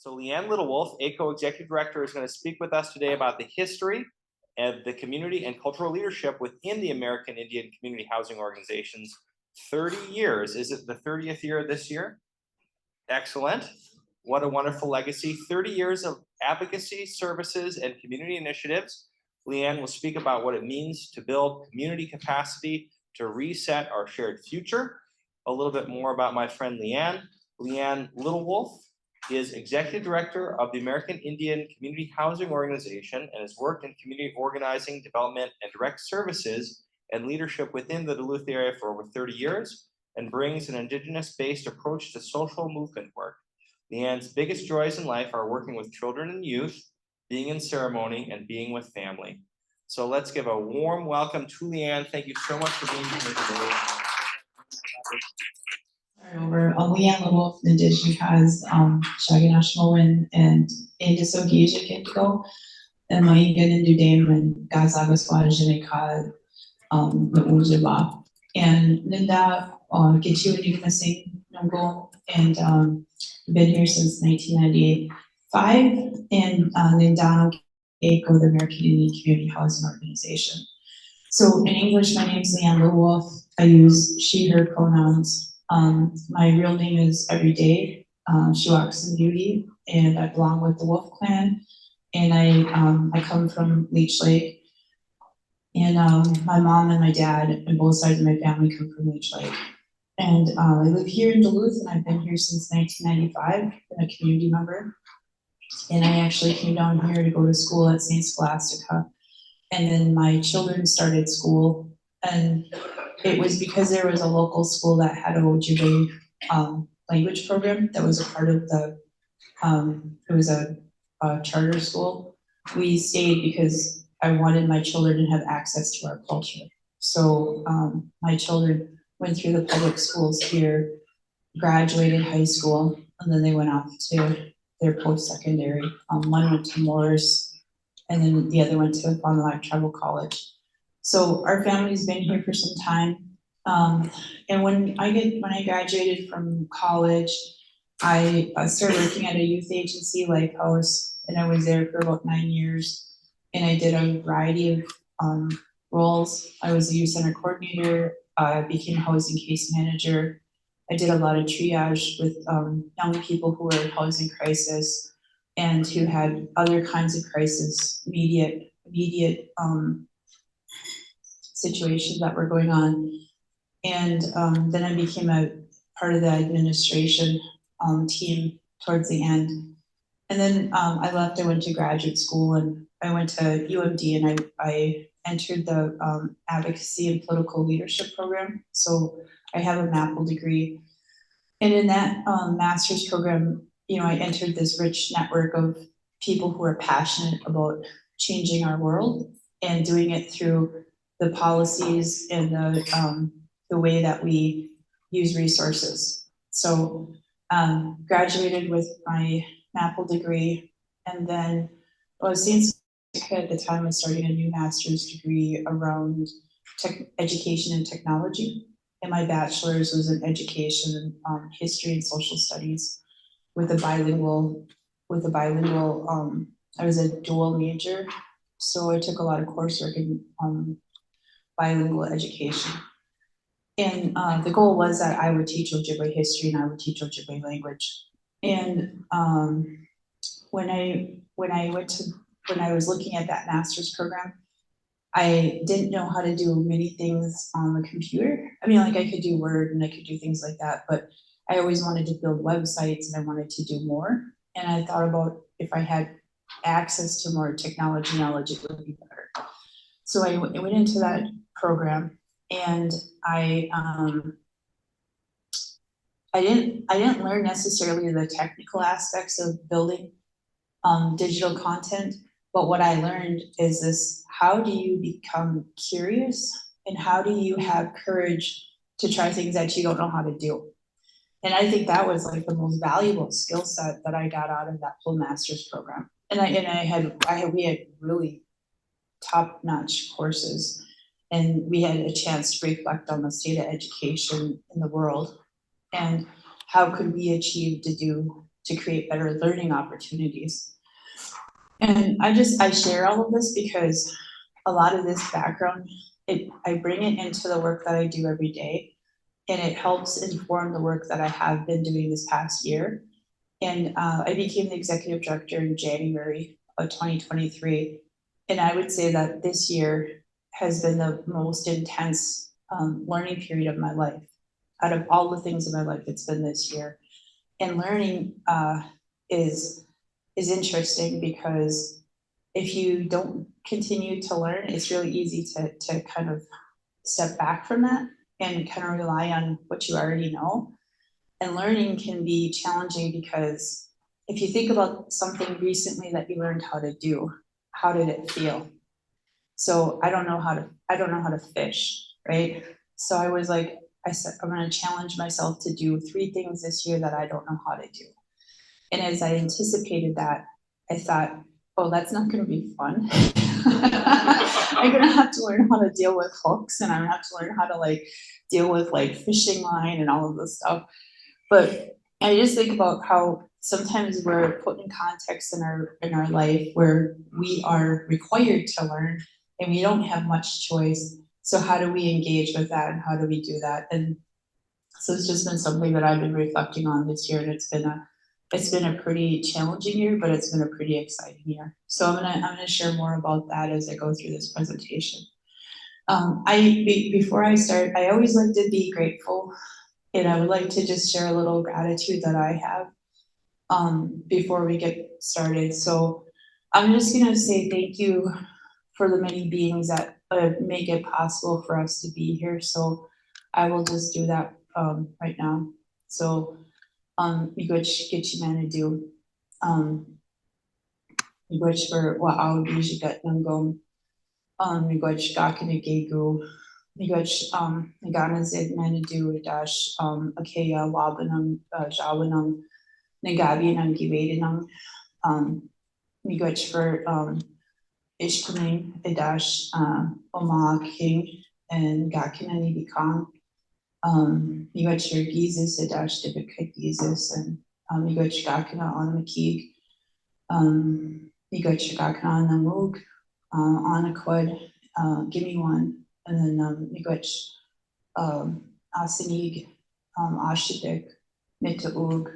So LeAnn Littlewolf, AICHO Executive Director, is going to speak with us today about the history of the community and cultural leadership within the American Indian Community Housing Organizations. 30 years. Is it the 30th year this year? Excellent. What a wonderful legacy. 30 years of advocacy, services, and community initiatives. LeAnn will speak about what it means to build community capacity to reset our shared future. A little bit more about my friend LeAnn. LeAnn Littlewolf is Executive Director of the American Indian Community Housing Organization and has worked in community organizing, development, and direct services and leadership within the Duluth area for over 30 years and brings an Indigenous-based approach to social movement work. LeAnn's biggest joys in life are working with children and youth, being in ceremony, and being with family. So let's give a warm welcome to LeAnn. Thank you so much for being here today. Over LeAnn Littlewolf, Indigenous has Shaginash and Indisogija Kintigo, and Maigan and Dudam and Gazagaswa Jinika Ujaba. And Linda Gichu and Yumasing Nungo, and been here since 1995, and Linda AICHO, the American Indian Community Housing Organization. So in English, my name is LeAnn Littlewolf. I use she, her pronouns. My real name is Everyday Shuaxin Beauty, and I belong with the Wolf Clan, and I come from Leech Lake, and my mom and my dad and both sides of my family come from Leech Lake, and I live here in Duluth, and I've been here since 1995. I'm a community member, and I actually came down here to go to school at St. Scholastica, and then my children started school, and it was because there was a local school that had a Ojibwe language program that was a part of the, it was a charter school. We stayed because I wanted my children to have access to our culture. So my children went through the public schools here, graduated high school, and then they went off to their post-secondary. One went to Morris, and then the other went to Fond du Lac Tribal College. So our family's been here for some time, and when I graduated from college, I started working at a youth agency, Lifehouse, and I was there for about 9 years, and I did a variety of roles. I was a youth center coordinator, I became a housing case manager. I did a lot of triage with young people who were in housing crisis and who had other kinds of crisis, immediate situations that were going on. And then I became a part of the administration team towards the end. And then I left, I went to graduate school, and I went to UMD, and I entered the advocacy and political leadership program. So I have a MAPL degree. And in that master's program, I entered this rich network of people who are passionate about changing our world and doing it through the policies and the way that we use resources. So graduated with my MAPL degree, and then since at the time I was starting a new master's degree around education and technology, and my bachelor's was in education and history and social studies with a bilingual. I was a dual major, so I took a lot of coursework in bilingual education. And the goal was that I would teach Ojibwe history and I would teach Ojibwe language. And when I was looking at that master's program, I didn't know how to do many things on the computer. I mean, I could do Word and I could do things like that, but I always wanted to build websites and I wanted to do more. And I thought about if I had access to more technology knowledge, it would be better. So I went into that program, and I didn't learn necessarily the technical aspects of building digital content, but what I learned is this: how do you become curious, and how do you have courage to try things that you don't know how to do? And I think that was the most valuable skill set that I got out of that whole master's program. And we had really top-notch courses, and we had a chance to reflect on the state of education in the world and how could we achieve to do to create better learning opportunities. And I share all of this because a lot of this background, I bring it into the work that I do every day, and it helps inform the work that I have been doing this past year. And I became the executive director in January of 2023. And I would say that this year has been the most intense learning period of my life. Out of all the things in my life, it's been this year. And learning is interesting because if you don't continue to learn, it's really easy to kind of step back from that and kind of rely on what you already know. And learning can be challenging because if you think about something recently that you learned how to do, how did it feel? So I don't know how to fish, right? So I was like, I said, I'm going to challenge myself to do 3 things this year that I don't know how to do. And as I anticipated that, I thought, oh, that's not going to be fun. I'm going to have to learn how to deal with hooks, and I'm going to have to learn how to like deal with like fishing line and all of this stuff. But I just think about how sometimes we're put in context in our life where we are required to learn and we don't have much choice. So how do we engage with that, and how do we do that? And so it's just been something that I've been reflecting on this year, and it's been a pretty challenging year, but it's been a pretty exciting year. So I'm gonna share more about that as I go through this presentation. Before I start, I always like to be grateful, and I would like to just share a little gratitude that I have before we get started. So I'm just gonna say thank you for the many beings that make it possible for us to be here. So I will just do that right now. So miigwech gitchimanadu, miigwech for wa'au bijigat nangom, miigwech gakanagegu, miigwech nagana zid manadu dash akea wabanam jawanam nagabi nam givedinam, miigwech for ishkuning idash oma king and gakinani bikang. Miigwech your Jesus idash dibika Jesus, and miigwech gakina on the keeg, miigwech gakina on the moog, on a quad, give me one, and then miigwech asinig, ashidik, mitaug,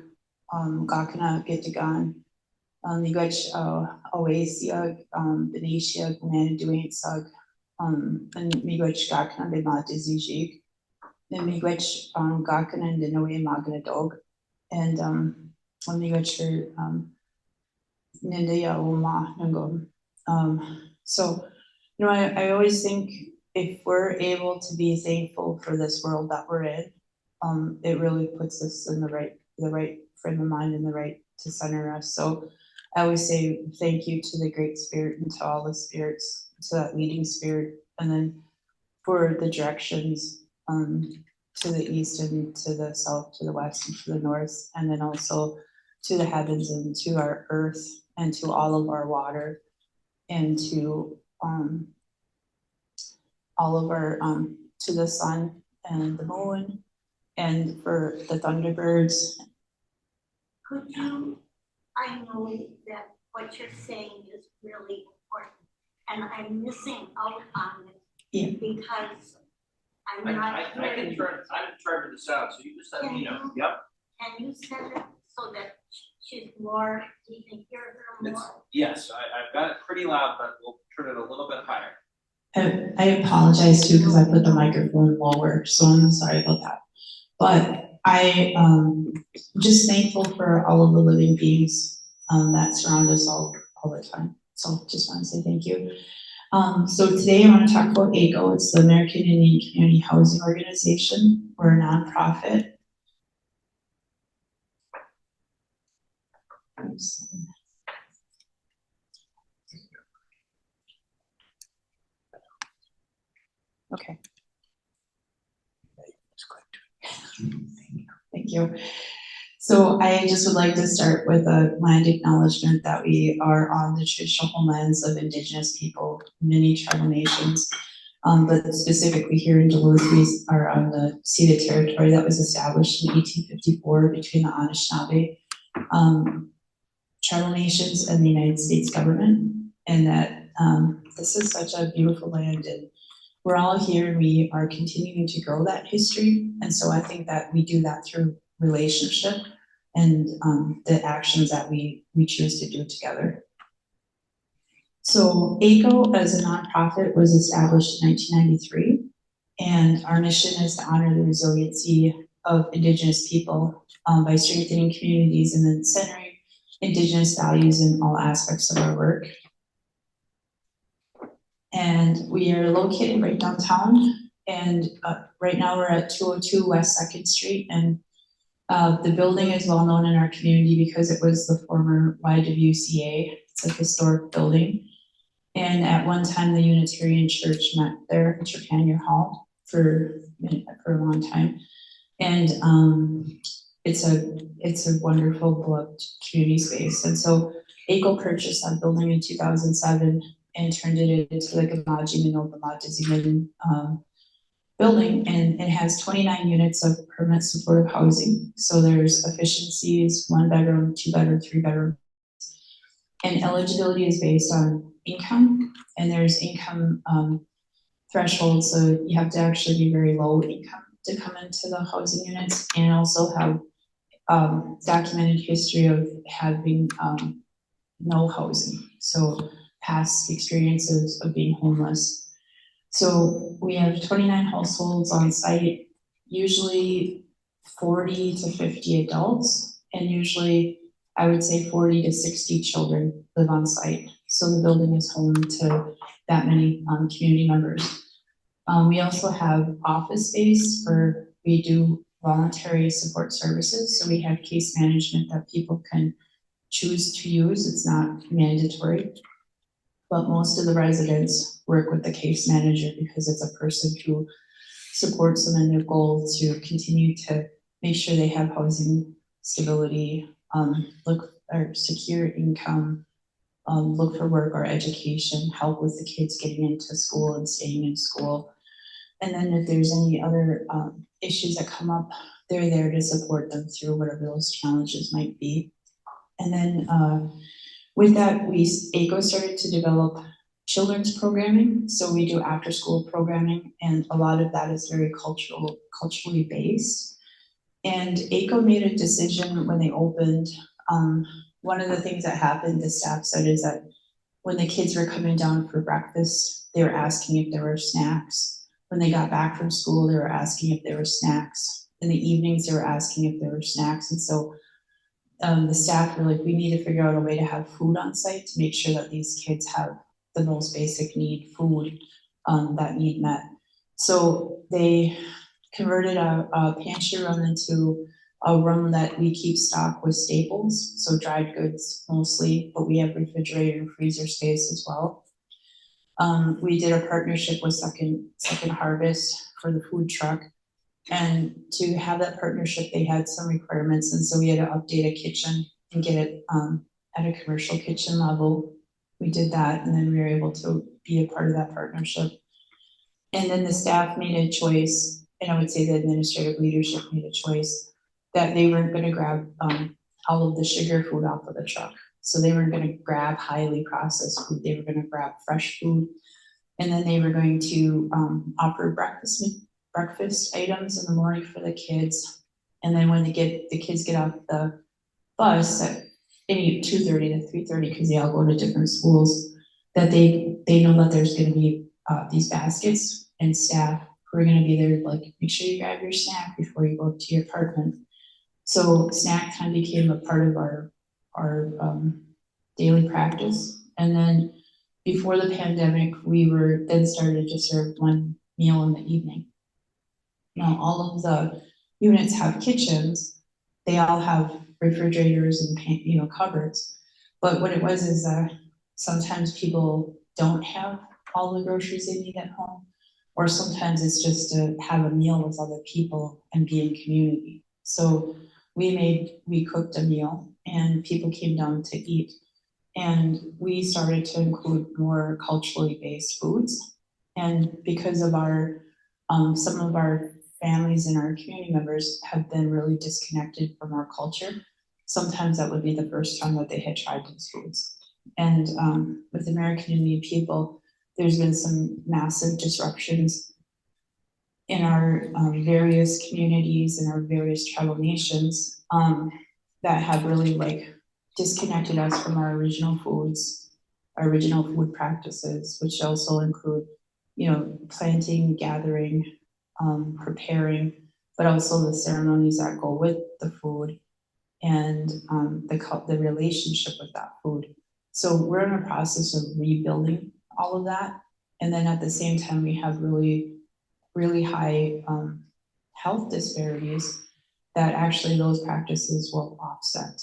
gakina gitagan, miigwech oasiag, benishia, manaduaint sug, and miigwech gakina bima dizijig. Miigwech gakana and denoe magna dog, and miigwech for nindaya oma nangom. So I always think if we're able to be thankful for this world that we're in, it really puts us in the right frame of mind and the right to center us. So I always say thank you to the Great Spirit and to all the spirits, to that leading spirit, and then for the directions to the east and to the south, to the west and to the north, and then also to the heavens and to our earth and to all of our water and to all of our to the sun and the moon and for the thunderbirds. Could you, I know that what you're saying is really important, and I'm missing out on it. Yeah. Because I'm I not can hearing. I'm in charge of the sound, so you just let me know. Yep. Can you send it so that she's more, you can hear her more? Yes, I've got it pretty loud, but we'll turn it a little bit higher. I apologize too because I put the microphone lower, so I'm sorry about that. But I'm just thankful for all of the living beings that surround us all the time. So just want to say thank you. So today I want to talk about AICHO. It's the American Indian Community Housing Organization. We're a nonprofit. Okay. Thank you. So I just would like to start with a land acknowledgement that we are on the traditional homelands of Indigenous people, many tribal nations, but specifically here in Duluth, we are on the ceded territory that was established in 1854 between the Anishinaabe tribal nations and the United States government, and that this is such a beautiful land, and we're all here, and we are continuing to grow that history. And so I think that we do that through relationship and the actions that we choose to do together. So AICHO as a nonprofit was established in 1993, and our mission is to honor the resiliency of Indigenous people by strengthening communities and then centering Indigenous values in all aspects of our work. And we are located right downtown, and right now we're at 202 West 2nd Street, and the building is well known in our community because it was the former YWCA. It's a historic building. And at one time, the Unitarian Church met there in Trepanier Hall for a long time. And it's a wonderful, beloved community space. And so AICHO purchased that building in 2007 and turned it into like a Maji Minobama designated building, and it has 29 units of permanent supportive housing. So there's efficiencies, 1 bedroom, 2 bedroom, 3 bedroom. And eligibility is based on income, and there's income thresholds, so you have to actually be very low income to come into the housing units, and also have documented history of having no housing, so past experiences of being homeless. So we have 29 households on site, usually 40 to 50 adults, and usually I would say 40 to 60 children live on site. So the building is home to that many community members. We also have office space where we do voluntary support services. So we have case management that people can choose to use. It's not mandatory, but most of the residents work with the case manager because it's a person who supports them in their goal to continue to make sure they have housing stability, look or secure income, look for work or education, help with the kids getting into school and staying in school. And then if there's any other issues that come up, they're there to support them through whatever those challenges might be. And then with that, AICHO started to develop children's programming. So we do after school programming, and a lot of that is very culturally based. And AICHO made a decision when they opened. One of the things that happened, the staff said, is that when the kids were coming down for breakfast, they were asking if there were snacks. When they got back from school, they were asking if there were snacks. In the evenings, they were asking if there were snacks. And so the staff were like, we need to figure out a way to have food on site to make sure that these kids have the most basic need, food, that need met. So they converted a pantry room into a room that we keep stock with staples, so dried goods mostly, but we have refrigerator and freezer space as well. We did a partnership with Second Harvest for the food truck. And to have that partnership, they had some requirements, and so we had to update a kitchen and get it at a commercial kitchen level. We did that, and then we were able to be a part of that partnership. And then the staff made a choice, and I would say the administrative leadership made a choice that they weren't going to grab all of the sugar food off of the truck. So they weren't going to grab highly processed food. They were going to grab fresh food, and then they were going to offer breakfast items in the morning for the kids. And then when the kids get off the bus at 2:30 to 3:30, because they all go to different schools, that they know that there's going to be these baskets and staff who are going to be there, like, make sure you grab your snack before you go to your apartment. So snack time became a part of our daily practice. And then before the pandemic, we were then started to serve one meal in the evening. Now, all of the units have kitchens. They all have refrigerators and cupboards. But what it was is that sometimes people don't have all the groceries they need at home, or sometimes it's just to have a meal with other people and be in community. So we cooked a meal and people came down to eat. And we started to include more culturally based foods. And because of our, some of our families and our community members have been really disconnected from our culture, sometimes that would be the first time that they had tried these foods. And with American Indian people, there's been some massive disruptions in our various communities and our various tribal nations that have really like disconnected us from our original foods, our original food practices, which also include, you know, planting, gathering, preparing, but also the ceremonies that go with the food and the relationship with that food. So we're in a process of rebuilding all of that. And then at the same time, we have really high health disparities that actually those practices will offset.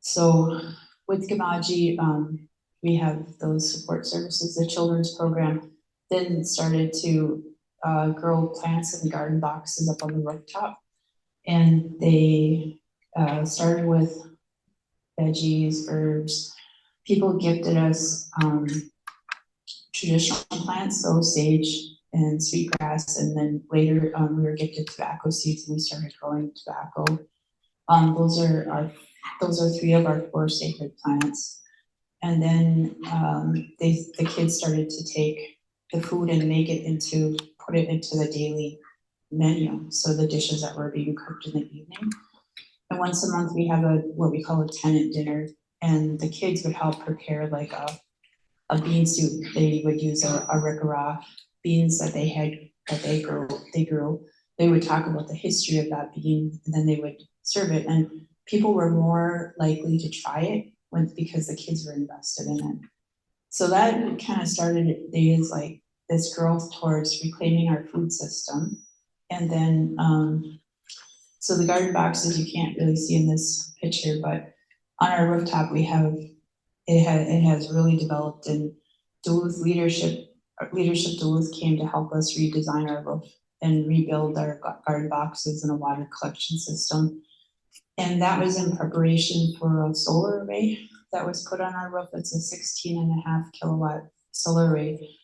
So with Gamaji, we have those support services. The children's program then started to grow plants in the garden boxes up on the rooftop. And they started with veggies, herbs. People gifted us traditional plants, so sage and sweetgrass, and then later we were gifted tobacco seeds and we started growing tobacco. Those are 3 of our 4 sacred plants. And then the kids started to take the food and put it into the daily menu. So the dishes that were being cooked in the evening. And once a month we have what we call a tenant dinner, and the kids would help prepare like a bean soup. They would use a rickraw beans that they grew. They would talk about the history of that bean, and then they would serve it. And people were more likely to try it because the kids were invested in it. So that kind of started days like this growth towards reclaiming our food system. And then, so the garden boxes you can't really see in this picture, but on our rooftop it has really developed, and Duluth leadership Duluth came to help us redesign our roof and rebuild our garden boxes and a water collection system. And that was in preparation for a solar array that was put on our roof. It's a 16.5 kilowatt solar array.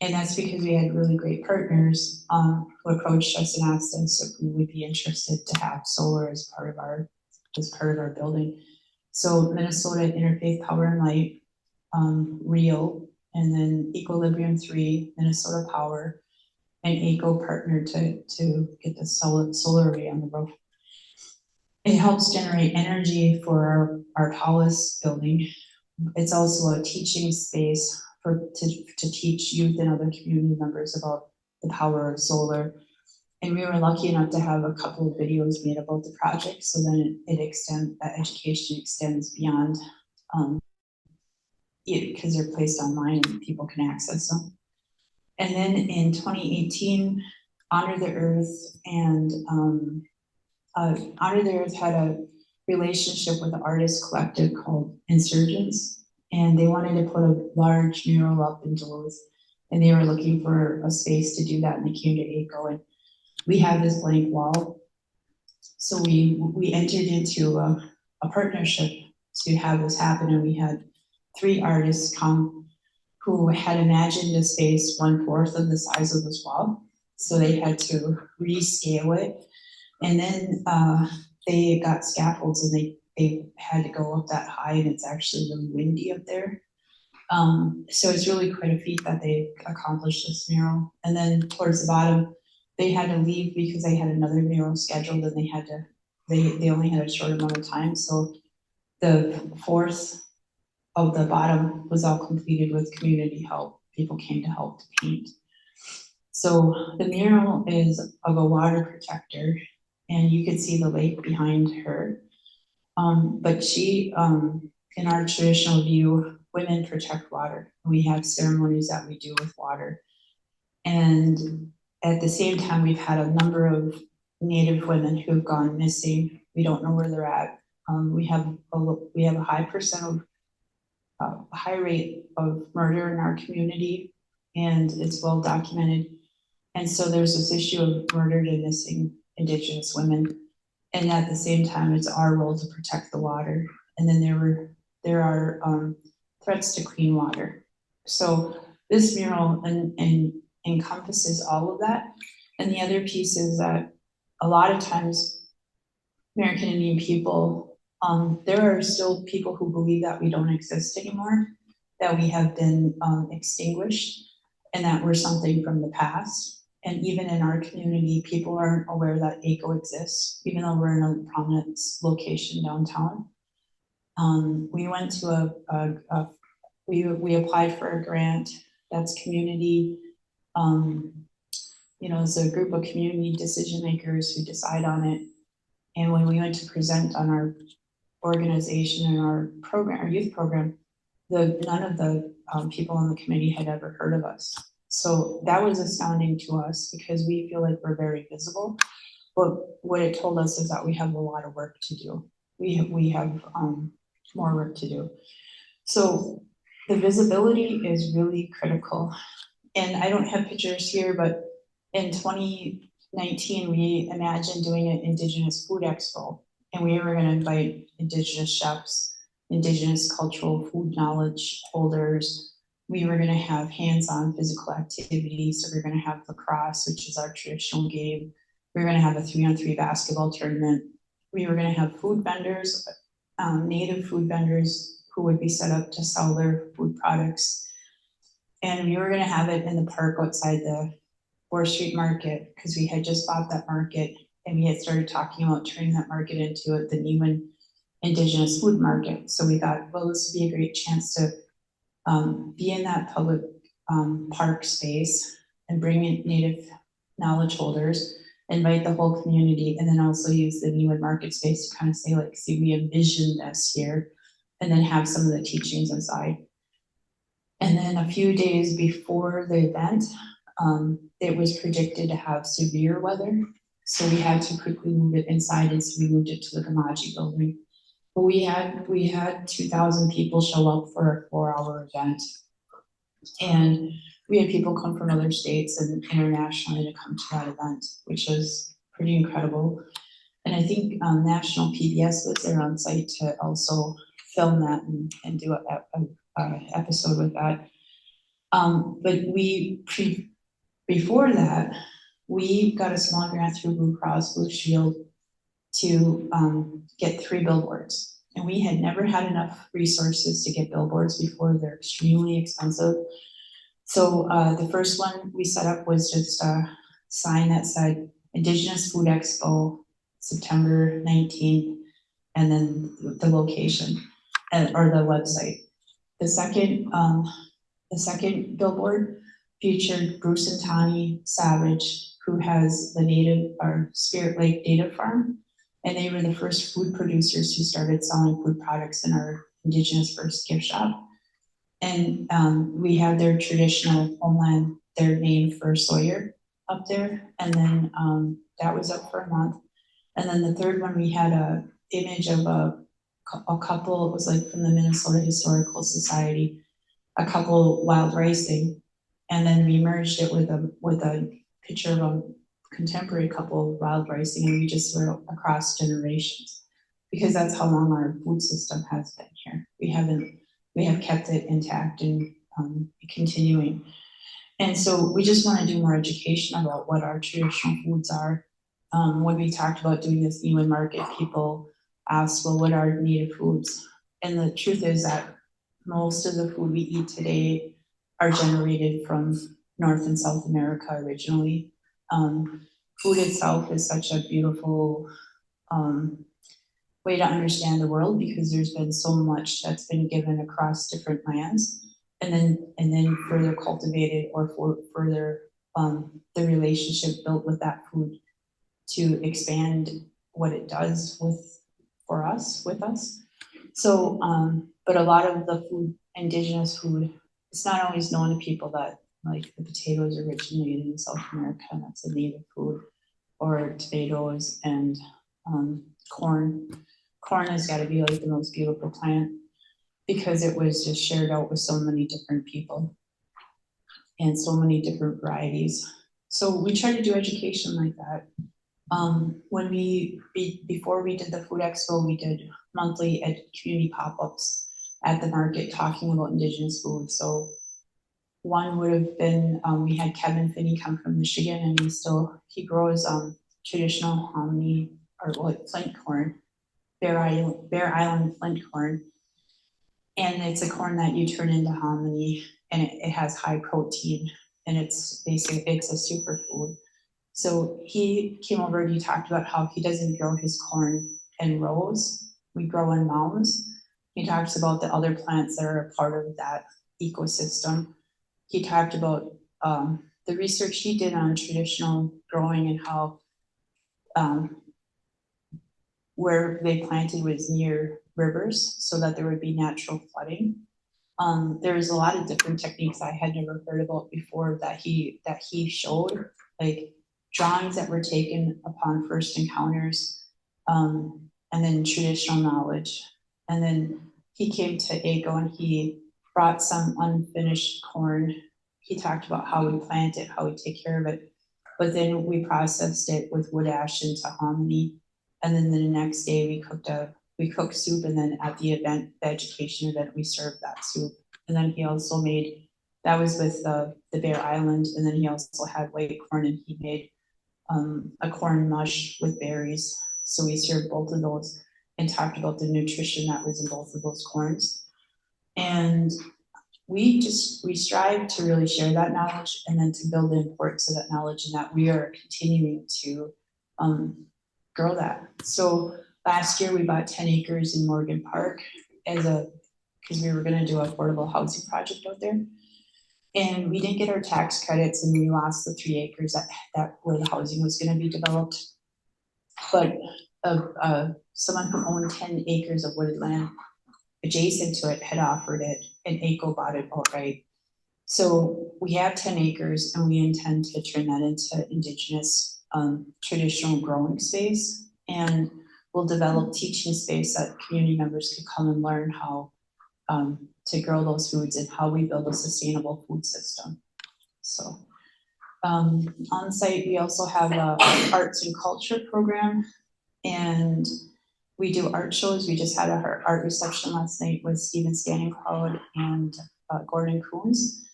And that's because we had really great partners who approached us and asked us if we would be interested to have solar as part of our building. So Minnesota Interfaith Power and Light, REAL, and then Equilibrium 3, Minnesota Power, and AICHO partnered to get the solar array on the roof. It helps generate energy for our tallest building. It's also a teaching space to teach youth and other community members about the power of solar. And we were lucky enough to have a couple of videos made about the project, so then that education extends beyond because they're placed online and people can access them. And then in 2018, Honor the Earth and Honor the Earth had a relationship with an artist collective called Insurgents, and they wanted to put a large mural up in Duluth, and they were looking for a space to do that, and they came to AICHO, and we have this blank wall. So we entered into a partnership to have this happen, and we had 3 artists come who had imagined a space 1/4 of the size of this wall. So they had to rescale it. And then they got scaffolds, and they had to go up that high, and it's actually really windy up there. So it's really quite a feat that they accomplished this mural. And then towards the bottom, they had to leave because they had another mural scheduled, and they only had a short amount of time. So the 4th of the bottom was all completed with community help. People came to help to paint. So the mural is of a water protector, and you can see the lake behind her. But she, in our traditional view, women protect water. We have ceremonies that we do with water. And at the same time, we've had a number of Native women who have gone missing. We don't know where they're at. We have a high rate of murder in our community, and it's well documented. And so there's this issue of murdered and missing Indigenous women. And at the same time, it's our role to protect the water. And then there are threats to clean water. So this mural encompasses all of that. And the other piece is that a lot of times American Indian people There are still people who believe that we don't exist anymore, that we have been extinguished, and that we're something from the past. And even in our community, people aren't aware that AICHO exists, even though we're in a prominent location downtown. We went to we applied for a grant that's community, you know, it's a group of community decision makers who decide on it. And when we went to present on our organization and our program, our youth program, none of the people on the committee had ever heard of us. So that was astounding to us because we feel like we're very visible. But what it told us is that we have a lot of work to do. We have more work to do. So the visibility is really critical. And I don't have pictures here, but in 2019, we imagined doing an Indigenous Food Expo. And we were going to invite Indigenous chefs, Indigenous cultural food knowledge holders. We were going to have hands-on physical activities. So we're going to have lacrosse, which is our traditional game. We were going to have a 3-on-3 basketball tournament. We were going to have food vendors, native food vendors who would be set up to sell their food products. And we were going to have it in the park outside the 4th Street Market because we had just bought that market. And we had started talking about turning that market into the Neiman Indigenous Food Market. So we thought, well, this would be a great chance to be in that public park space and bring in native knowledge holders, invite the whole community, and then also use the Neiman market space to kind of say, like, see, we envisioned this here, and then have some of the teachings inside. And then a few days before the event, it was predicted to have severe weather. So we had to quickly move it inside, and so we moved it to the Gamaji building. But we had 2,000 people show up for a 4-hour event. And we had people come from other states and internationally to come to that event, which was pretty incredible. And I think National PBS was there on site to also film that and do an episode with that. But before that, we got a small grant through Blue Cross Blue Shield to get 3 billboards. And we had never had enough resources to get billboards before. They're extremely expensive. So the first one we set up was just a sign that said Indigenous Food Expo, September 19th, and then the location or the website. The second billboard featured Bruce and Tani Savage, who has the native or Spirit Lake Native Farm, and they were the first food producers who started selling food products in our Indigenous first gift shop. And we had their traditional homeland, their name for Sawyer up there, and then that was up for a month. And then the third one, we had a image of a couple. It was like from the Minnesota Historical Society, a couple wild ricing, and then we merged it with a picture of a contemporary couple wild ricing, and we just were across generations because that's how long our food system has been here. We have kept it intact and continuing. And so we just want to do more education about what our traditional foods are. When we talked about doing this Neiman market, people asked, well, what are native foods? And the truth is that most of the food we eat today are generated from North and South America originally. Food itself is such a beautiful way to understand the world because there's been so much that's been given across different lands and then further cultivated or further the relationship built with that food to expand what it does with us. So but a lot of the food, indigenous food, it's not always known to people that like the potatoes originated in South America, and that's a native food, or tomatoes and corn. Corn has got to be like the most beautiful plant because it was just shared out with so many different people and so many different varieties. So we try to do education like that. Before we did the Food Expo, we did monthly community pop-ups at the market talking about indigenous food. So one would have been, we had Kevin Finney come from Michigan, and he grows traditional hominy or flint corn, Bear Island flint corn. And it's a corn that you turn into hominy, and it has high protein, and it's basically, it's a superfood. So he came over and he talked about how he doesn't grow his corn in rows, we grow in mounds. He talks about the other plants that are a part of that ecosystem. He talked about the research he did on traditional growing and how where they planted was near rivers so that there would be natural flooding. There's a lot of different techniques I had never heard about before that he showed, like drawings that were taken upon first encounters, and then traditional knowledge. And then he came to AICHO and he brought some unfinished corn. He talked about how we plant it, how we take care of it, but then we processed it with wood ash into hominy. And then the next day we cooked soup, and then at the education event, we served that soup. And then he also made, that was with the Bear Island, and then he also had white corn, and he made a corn mush with berries. So we served both of those and talked about the nutrition that was in both of those corns. And we strive to really share that knowledge and then to build the importance of that knowledge, and that we are continuing to grow that. So last year we bought 10 acres in Morgan Park because we were going to do an affordable housing project out there. And we didn't get our tax credits, and we lost the 3 acres that where the housing was going to be developed. But someone who owned 10 acres of wooded land adjacent to it had offered it, and AICHO bought it outright. So we have 10 acres, and we intend to turn that into Indigenous traditional growing space, and we'll develop teaching space that community members can come and learn how to grow those foods and how we build a sustainable food system. So on site, we also have a arts and culture program, and we do art shows. We just had a art reception last night with Stephen Standing Cloud and Gordon Coons.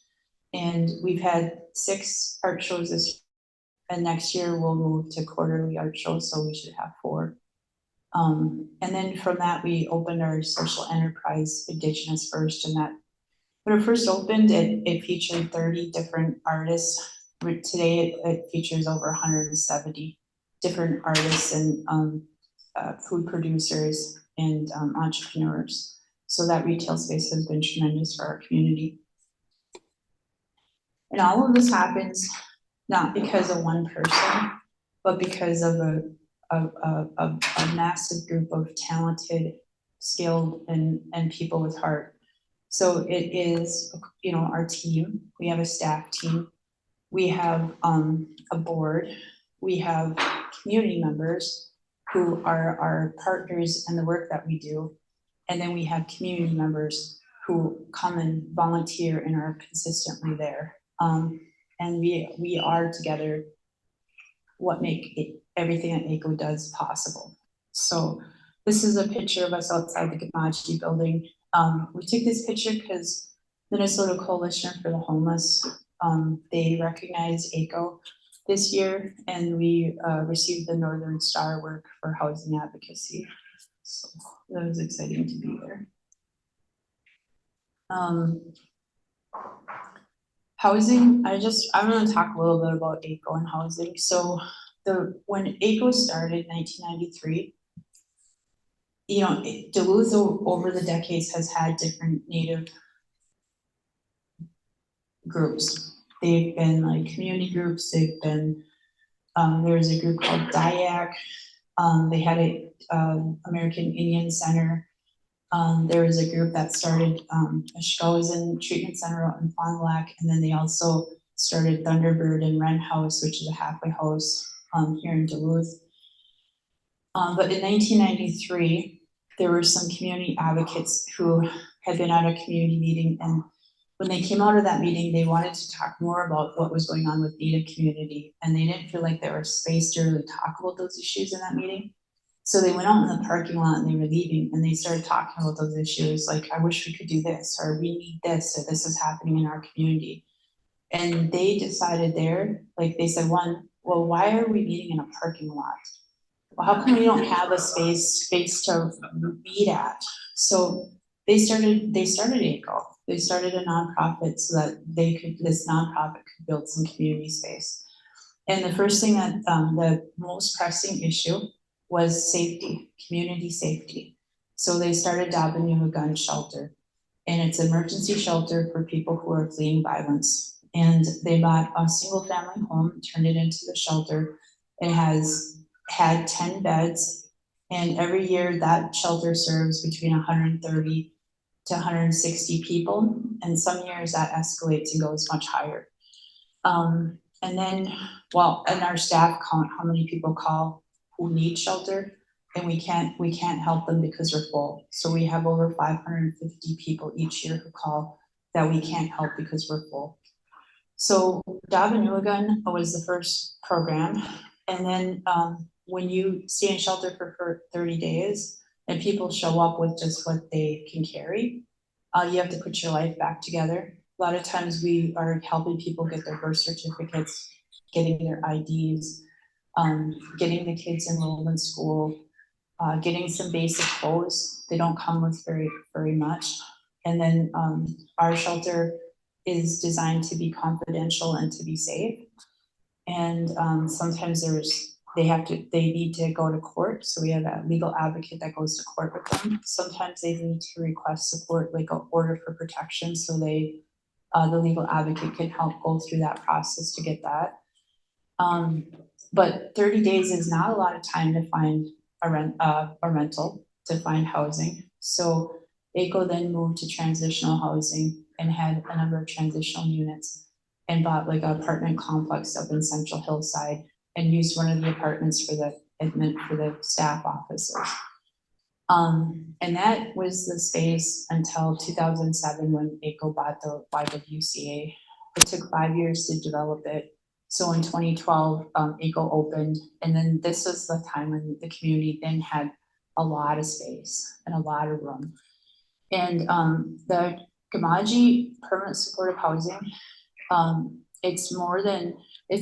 And we've had 6 art shows this year, and next year we'll move to quarterly art shows, so we should have 4. And then from that, we opened our social enterprise, Indigenous First, and that when it first opened, it featured 30 different artists. Today, it features over 170 different artists and food producers and entrepreneurs. So that retail space has been tremendous for our community. And all of this happens not because of one person, but because of a massive group of talented, skilled, and people with heart. So it is, our team. We have a staff team. We have a board. We have community members who are our partners in the work that we do. And then we have community members who come and volunteer and are consistently there. And we are together what make everything that AICHO does possible. So this is a picture of us outside the Gamachi building. We took this picture because Minnesota Coalition for the Homeless, they recognized AICHO this year, and we received the Northern Star Award for housing advocacy. So that was exciting to be there. Housing, I'm going to talk a little bit about AICHO and housing. So when AICHO started in 1993, Duluth over the decades has had different Native groups. They've been like community groups. They've been, there's a group called DIAC. They had a American Indian Center. There was a group that started a Shkozen treatment center out in Fond du Lac, and then they also started Thunderbird and Wren House, which is a halfway house here in Duluth. But in 1993, there were some community advocates who had been at a community meeting, and when they came out of that meeting, they wanted to talk more about what was going on with Native community, and they didn't feel like there was space to really talk about those issues in that meeting. So they went out in the parking lot and they were leaving, and they started talking about those issues, like, I wish we could do this, or we need this, or this is happening in our community. And they decided they said, one, well, why are we meeting in a parking lot? well, how come we don't have a space to meet at? So they started AICHO. They started a nonprofit so that this nonprofit could build some community space. And the first thing that, the most pressing issue was safety, community safety. So they started Dabanua Gun Shelter, and it's an emergency shelter for people who are fleeing violence. And they bought a single family home, turned it into the shelter. It has had 10 beds, and every year that shelter serves between 130 to 160 people, and some years that escalates and goes much higher. And then, well, and our staff count how many people call who need shelter, and we can't help them because we're full. So we have over 550 people each year who call that we can't help because we're full. So Dabanuagun was the first program, and then when you stay in shelter for 30 days and people show up with just what they can carry, you have to put your life back together. A lot of times we are helping people get their birth certificates, getting their IDs, getting the kids enrolled in school, getting some basic clothes. They don't come with very much. And then our shelter is designed to be confidential and to be safe. And sometimes they need to go to court. So we have a legal advocate that goes to court with them. Sometimes they need to request support, like an order for protection. So the legal advocate can help go through that process to get that. But 30 days is not a lot of time to find a rental, to find housing. So AICHO then moved to transitional housing and had a number of transitional units and bought like an apartment complex up in Central Hillside and used one of the apartments for the staff offices. And that was the space until 2007 when AICHO bought the YWCA. It took 5 years to develop it. So in 2012, AICHO opened, and then this was the time when the community then had a lot of space and a lot of room. And the Gamaji permanent supportive housing, it's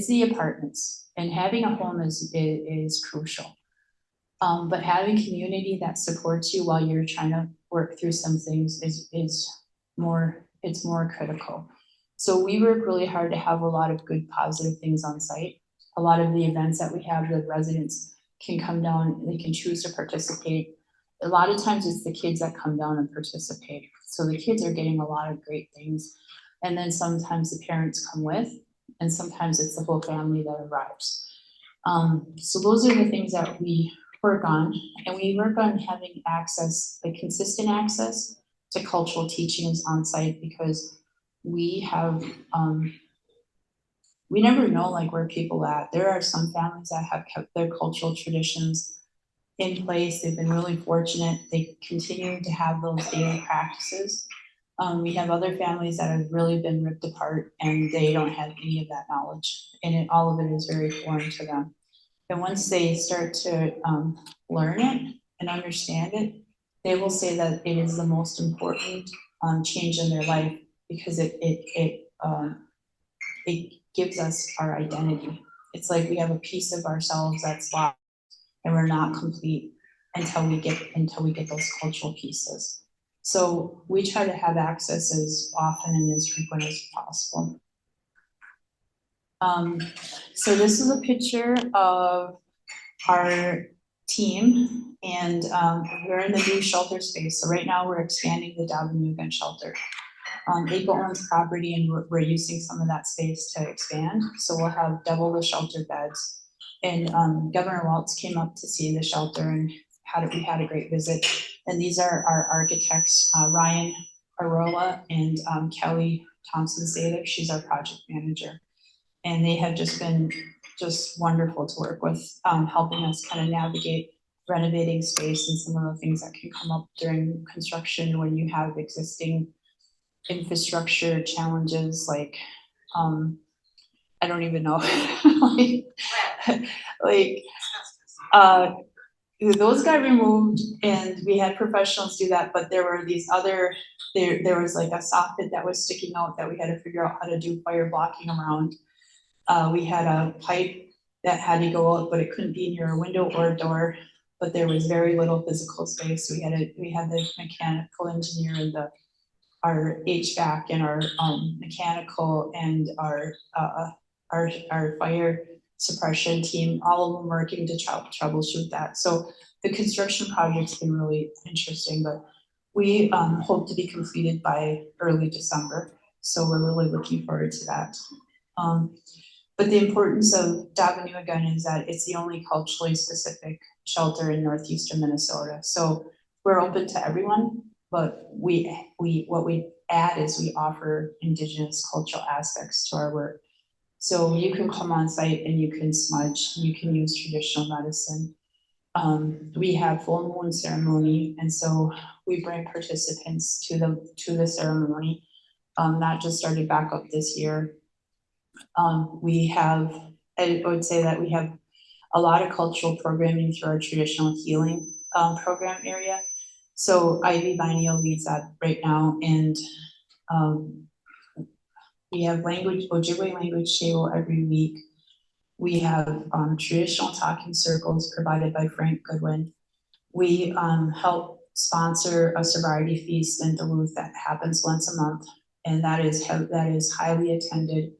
the apartments, and having a home is crucial. But having community that supports you while you're trying to work through some things is more critical. So we work really hard to have a lot of good positive things on site. A lot of the events that we have, the residents can come down, they can choose to participate. A lot of times it's the kids that come down and participate. So the kids are getting a lot of great things. And then sometimes the parents come with, and sometimes it's the whole family that arrives. So those are the things that we work on, and we work on having access, like consistent access to cultural teachings on site, because we have, we never know like where people at. There are some families that have kept their cultural traditions in place. They've been really fortunate. They continue to have those daily practices. We have other families that have really been ripped apart and they don't have any of that knowledge, and all of it is very foreign to them. And once they start to learn it and understand it, they will say that it is the most important change in their life, because it gives us our identity. It's like we have a piece of ourselves that's lost, and we're not complete until we get those cultural pieces. So we try to have access as often and as frequent as possible. So this is a picture of our team, and we're in the new shelter space. So right now we're expanding the Dabanuagun shelter. AICHO owns property, and we're using some of that space to expand. So we'll have double the shelter beds. And Governor Waltz came up to see the shelter, and we had a great visit. And these are our architects, Ryan Arola and Kelly Thompson-Sadek. She's our project manager. And they have just been wonderful to work with, helping us kind of navigate renovating space and some of the things that can come up during construction when you have existing infrastructure challenges, like I don't even know, those got removed, and we had professionals do that, but there were these other, there was like a soffit that was sticking out that we had to figure out how to do fire blocking around. We had a pipe that had to go out, but it couldn't be near a window or a door, but there was very little physical space. We had the mechanical engineer and our HVAC and our mechanical and our fire suppression team, all of them working to troubleshoot that. So the construction project's been really interesting, but we hope to be completed by early December. So we're really looking forward to that. But the importance of Davanu again is that it's the only culturally specific shelter in northeastern Minnesota. So we're open to everyone, but what we add is we offer Indigenous cultural aspects to our work. So you can come on site and you can smudge, you can use traditional medicine. We have full moon ceremony, and so we bring participants to the ceremony. That just started back up this year. I would say that we have a lot of cultural programming through our traditional healing program area. So Ivy Bineo leads that right now, and we have Ojibwe language table every week. We have traditional talking circles provided by Frank Goodwin. We help sponsor a sobriety feast in Duluth that happens once a month, and that is highly attended.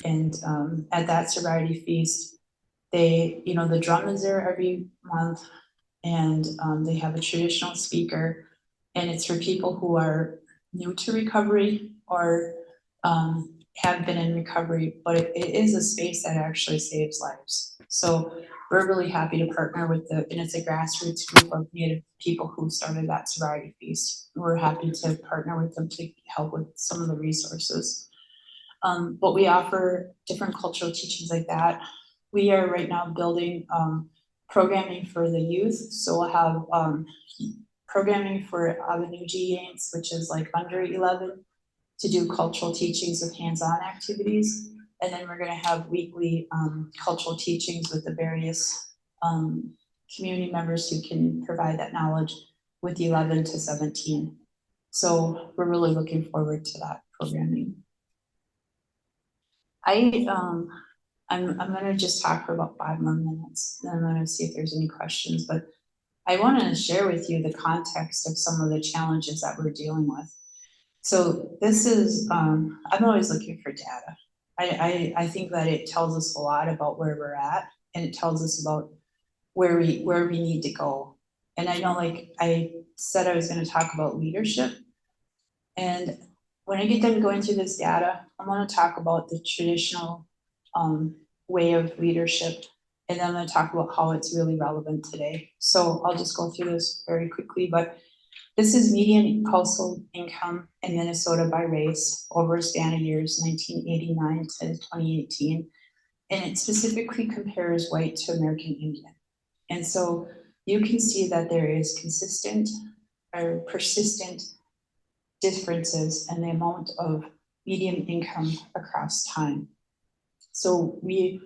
And at that sobriety feast, the drum is there every month, and they have a traditional speaker, and it's for people who are new to recovery or have been in recovery, but it is a space that actually saves lives. So we're really happy to partner with and it's a grassroots group of Native people who started that sobriety feast. We're happy to partner with them to help with some of the resources. But we offer different cultural teachings like that. We are right now building programming for the youth. So we'll have programming for Abenujiyans, which is like under 11, to do cultural teachings with hands-on activities. And then we're gonna have weekly cultural teachings with the various community members who can provide that knowledge with 11 to 17. So we're really looking forward to that programming. I'm gonna just talk for about 5 more minutes, then I'm gonna see if there's any questions, but I wanna share with you the context of some of the challenges that we're dealing with. So this is, I'm always looking for data. I think that it tells us a lot about where we're at, and it tells us about where we need to go. And I know, like I said, I was gonna talk about leadership. And when I get done going through this data, I'm gonna talk about the traditional way of leadership, and then I'm gonna talk about how it's really relevant today. So I'll just go through this very quickly, but this is median household income in Minnesota by race over a span of years, 1989 to 2018. And it specifically compares white to American Indian. And so you can see that there is consistent or persistent differences in the amount of median income across time. So we,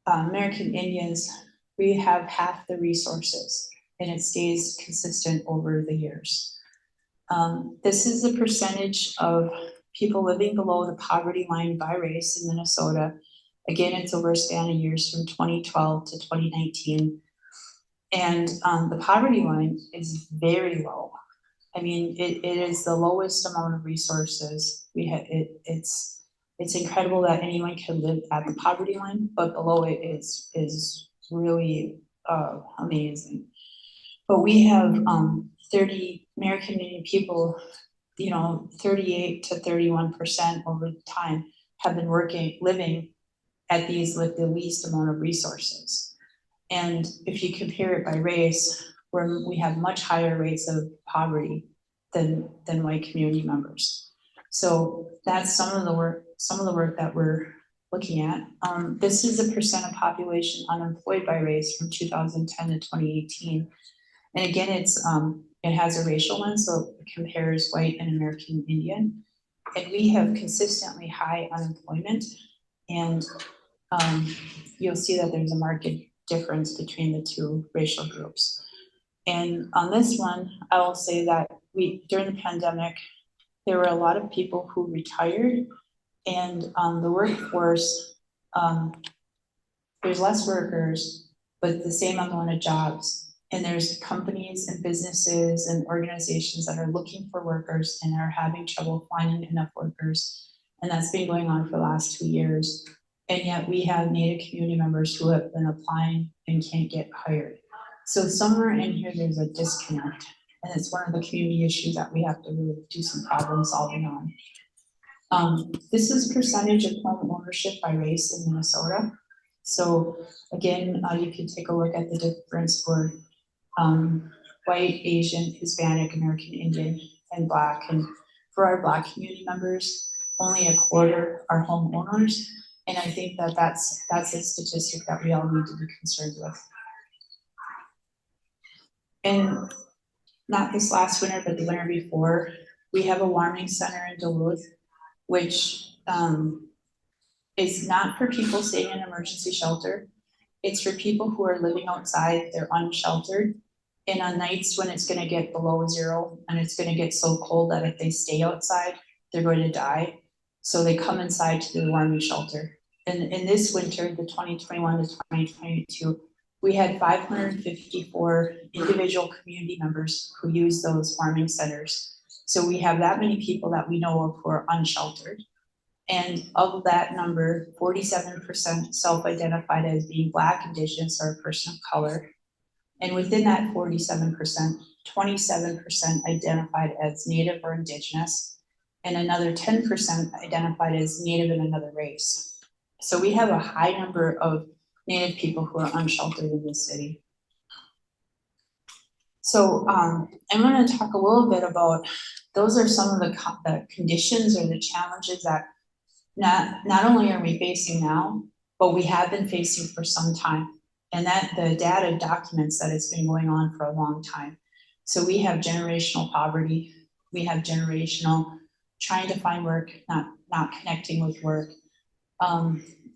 American Indians, we have half the resources, and it stays consistent over the years. This is the percentage of people living below the poverty line by race in Minnesota. Again, it's over a span of years from 2012 to 2019. And the poverty line is very low. I mean, it is the lowest amount of resources. It's incredible that anyone can live at the poverty line, but below it is really amazing. But we have 30 American Indian people, 38 to 31% over time have been living at these with the least amount of resources. And if you compare it by race, we have much higher rates of poverty than white community members. So that's some of the work that we're looking at. This is the percent of population unemployed by race from 2010 to 2018. And again, it has a racial lens, so it compares white and American Indian. And we have consistently high unemployment, and you'll see that there's a marked difference between the two racial groups. And on this one, I will say that during the pandemic, there were a lot of people who retired, and the workforce there's less workers, but the same amount of jobs. And there's companies and businesses and organizations that are looking for workers and are having trouble finding enough workers. And that's been going on for the last 2 years. And yet we have Native community members who have been applying and can't get hired. So somewhere in here, there's a disconnect. And it's one of the community issues that we have to really do some problem solving on. This is percentage of home ownership by race in Minnesota. So again, you can take a look at the difference for white, Asian, Hispanic, American Indian, and Black. And for our Black community members, only a quarter are homeowners. And I think that that's a statistic that we all need to be concerned with. And not this last winter, but the winter before, we have a warming center in Duluth, which is not for people staying in emergency shelter. It's for people who are living outside, they're unsheltered. And on nights when it's gonna get below 0 and it's gonna get so cold that if they stay outside, they're going to die. So they come inside to the warming shelter. And in this winter, the 2021 to 2022, we had 554 individual community members who use those warming centers. So we have that many people that we know of who are unsheltered. And of that number, 47% self-identified as being Black, Indigenous, or a person of color. And within that 47%, 27% identified as Native or Indigenous, and another 10% identified as Native in another race. So we have a high number of Native people who are unsheltered in this city. So I'm going to talk a little bit about, those are some of the conditions or the challenges that not only are we facing now, but we have been facing for some time. And that the data documents that it's been going on for a long time. So we have generational poverty, we have generational trying to find work, not connecting with work.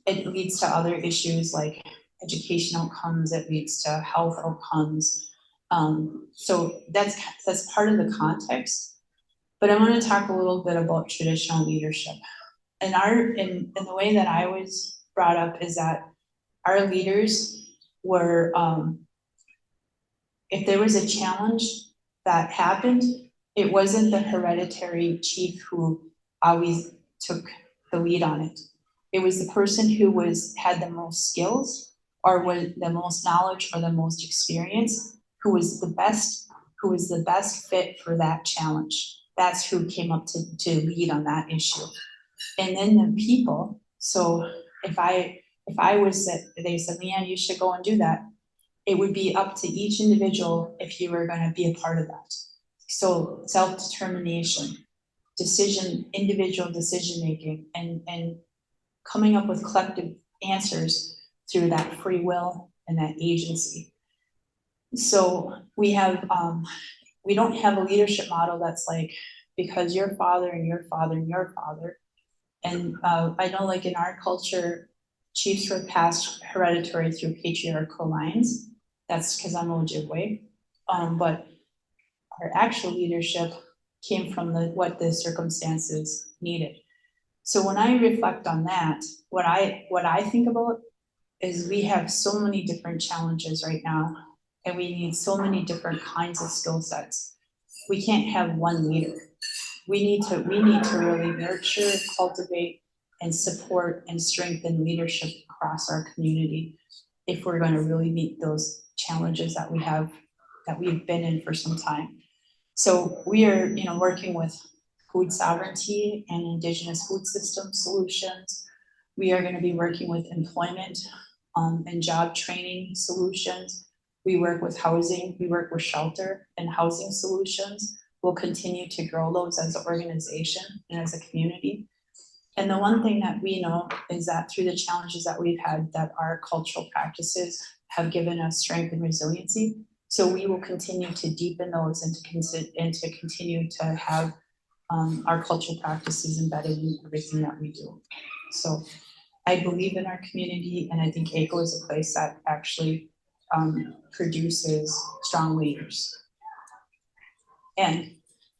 It leads to other issues like education outcomes, it leads to health outcomes. So that's part of the context. But I want to talk a little bit about traditional leadership. And in the way that I was brought up is that our leaders were, if there was a challenge that happened, it wasn't the hereditary chief who always took the lead on it. It was the person who had the most skills or was the most knowledge or the most experience, who was the best fit for that challenge. That's who came up to lead on that issue. And then the people, so if I was that, they said, LeAnn, you should go and do that, it would be up to each individual if you were going to be a part of that. So self-determination, individual decision-making, and coming up with collective answers through that free will and that agency. So we don't have a leadership model that's like, because your father and your father and your father. And I know like in our culture, chiefs were passed hereditary through patriarchal lines. That's because I'm Ojibwe. But our actual leadership came from what the circumstances needed. So when I reflect on that, what I think about is we have so many different challenges right now, and we need so many different kinds of skill sets. We can't have one leader. We need to really nurture, cultivate, and support and strengthen leadership across our community if we're going to really meet those challenges that we've been in for some time. So we are, working with food sovereignty and indigenous food system solutions. We are going to be working with employment and job training solutions. We work with housing, we work with shelter and housing solutions. We'll continue to grow those as an organization and as a community. And the one thing that we know is that through the challenges that we've had, that our cultural practices have given us strength and resiliency. So we will continue to deepen those and to continue to have our cultural practices embedded in everything that we do. So I believe in our community, and I think AICHO is a place that actually produces strong leaders. And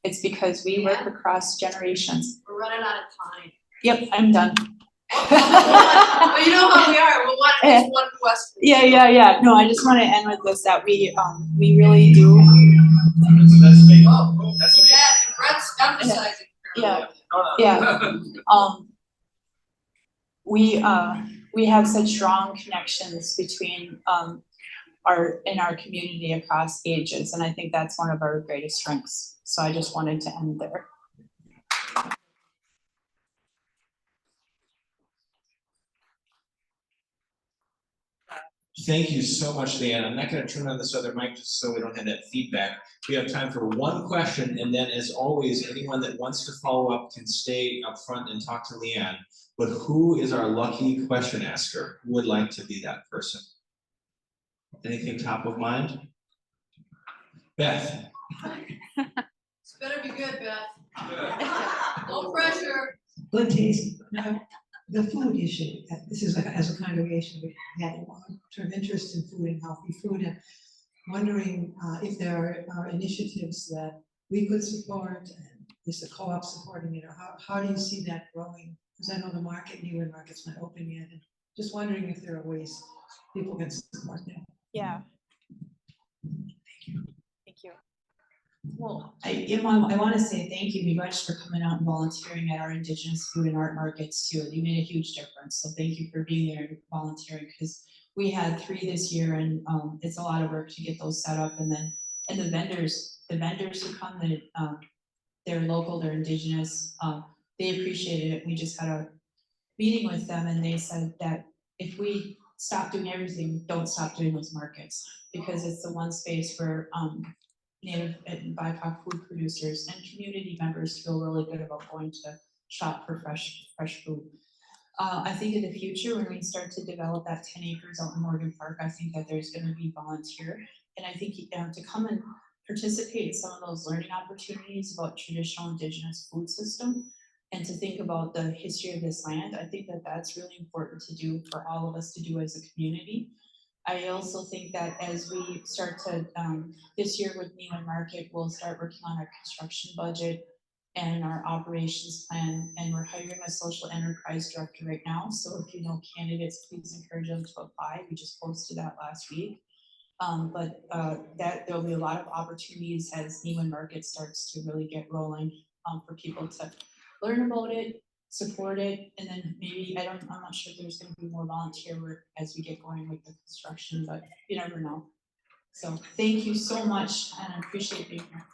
it's because we work across generations. We're running out of time. Yep, I'm done. But you know how we are, we want at least one question. Yeah. No, I just want to end with this, that we really do. That's me. Oh, That's me. yeah, Brett's emphasizing. Yeah. We have such strong connections between in our community across ages, and I think that's one of our greatest strengths. So I just wanted to end there. Thank you so much, LeAnn. I'm not going to turn on this other mic just so we don't have that feedback. We have time for one question, and then as always, anyone that wants to follow up can stay up front and talk to LeAnn. But who is our lucky question asker? Who would like to be that person? Anything top of mind? Beth. This better be good, Beth. No pressure. Good taste. The food issue, this is as a congregation, we had a long-term interest in food and healthy food, and wondering if there are initiatives that we could support, and is the co-op supporting it, or how do you see that growing? Because I know the newer market's not open yet, and just wondering if there are ways people can support that. Yeah. Thank you. Well, I want to say thank you very much for coming out and volunteering at our Indigenous food and art markets too. You made a huge difference. So thank you for being there and volunteering, because we had 3 this year, and it's a lot of work to get those set up. And the vendors who come, they're local, they're Indigenous. They appreciated it. We just had a meeting with them, and they said that if we stop doing everything, don't stop doing those markets, because it's the one space where Native and BIPOC food producers and community members feel really good about going to shop for fresh food. I think in the future, when we start to develop that 10 acres out in Morgan Park, I think that there's going to be volunteer, and I think to come and participate in some of those learning opportunities about traditional Indigenous food system, and to think about the history of this land. I think that that's really important to do for all of us to do as a community. I also think that as we start to, this year with Neiman Market, we'll start working on our construction budget and our operations plan, and we're hiring a social enterprise director right now. So if you know candidates, please encourage them to apply. We just posted that last week. That there'll be a lot of opportunities as Neiman Market starts to really get rolling, for people to learn about it, support it, and then maybe, I'm not sure if there's gonna be more volunteer work as we get going with the construction, but you never know. So thank you so much, and I appreciate being here.